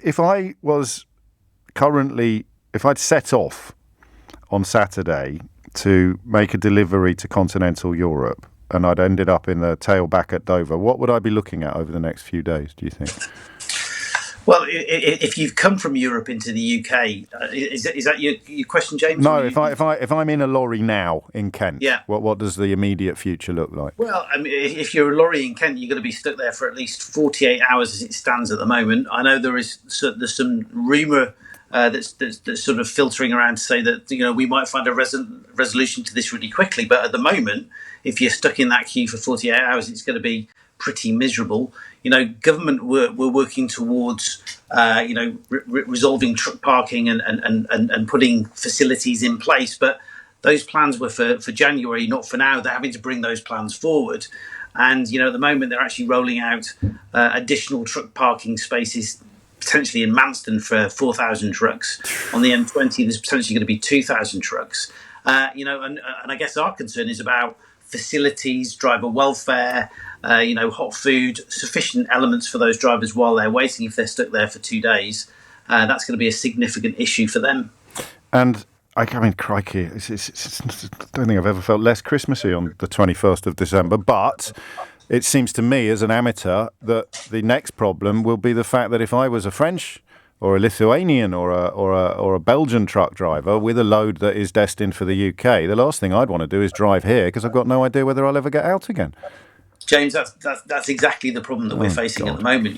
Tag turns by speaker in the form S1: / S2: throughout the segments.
S1: If I'd set off on Saturday to make a delivery to continental Europe and I'd ended up in the tail back at Dover, what would I be looking at over the next few days, do you think?
S2: Well, if you've come from Europe into the UK, is that your question, James?
S1: No, if I'm in a lorry now in Kent,
S2: yeah.
S1: What does the immediate future look like?
S2: Well, I mean, if you're a lorry in Kent, you're going to be stuck there for at least 48 hours as it stands at the moment. I know there's some rumour that's sort of filtering around to say that we might find a resolution to this really quickly. But at the moment, if you're stuck in that queue for 48 hours, it's going to be pretty miserable. Government we're working towards resolving truck parking and putting facilities in place, but those plans were for January, not for now. They're having to bring those plans forward, and at the moment they're actually rolling out additional truck parking spaces potentially in Manston for 4,000 trucks. On the M20 there's potentially going to be 2,000 trucks. And I guess our concern is about facilities, driver welfare, hot food, sufficient elements for those drivers while they're waiting if they're stuck there for 2 days. That's going to be a significant issue for them.
S1: And I mean, crikey, I don't think I've ever felt less Christmassy on the 21st of December, but it seems to me as an amateur that the next problem will be the fact that if I was a French or a Lithuanian or a Belgian truck driver with a load that is destined for the UK, the last thing I'd want to do is drive here because I've got no idea whether I'll ever get out again.
S2: James, that's exactly the problem that we're facing at the moment.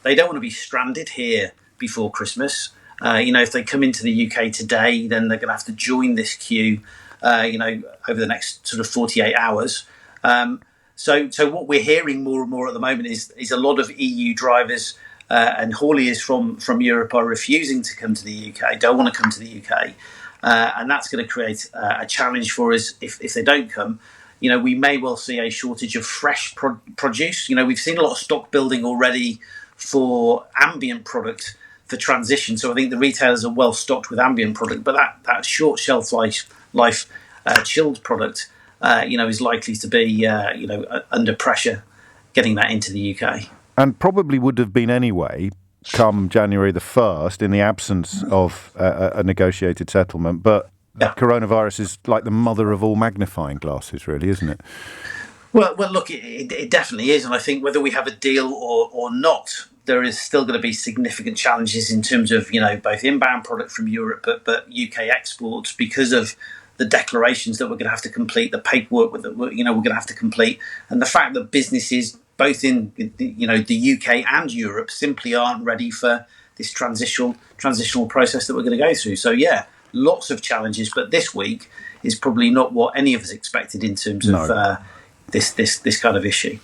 S2: They don't want to be stranded here before Christmas. If they come into the UK today, then they're going to have to join this queue, over the next sort of 48 hours. So what we're hearing more and more at the moment is a lot of EU drivers and hauliers from Europe are refusing to come to the UK, don't want to come to the UK. And that's going to create a challenge for us if they don't come. We may well see a shortage of fresh produce. We've seen a lot of stock building already for ambient product for transition. So I think the retailers are well stocked with ambient product, but that short shelf life chilled product, is likely to be, under pressure getting that into the UK.
S1: And probably would have been anyway come January the 1st in the absence of a negotiated settlement. But coronavirus is like the mother of all magnifying glasses, really, isn't it?
S2: Well, look, it definitely is. And I think whether we have a deal or not, there is still going to be significant challenges in terms of, both inbound product from Europe, but UK exports because of the declarations that we're going to have to complete, the paperwork that we're going to have to complete, and the fact that businesses both in the UK and Europe simply aren't ready for this transitional process that we're going to go through. So lots of challenges, but this week is probably not what any of us expected in terms of this kind of issue.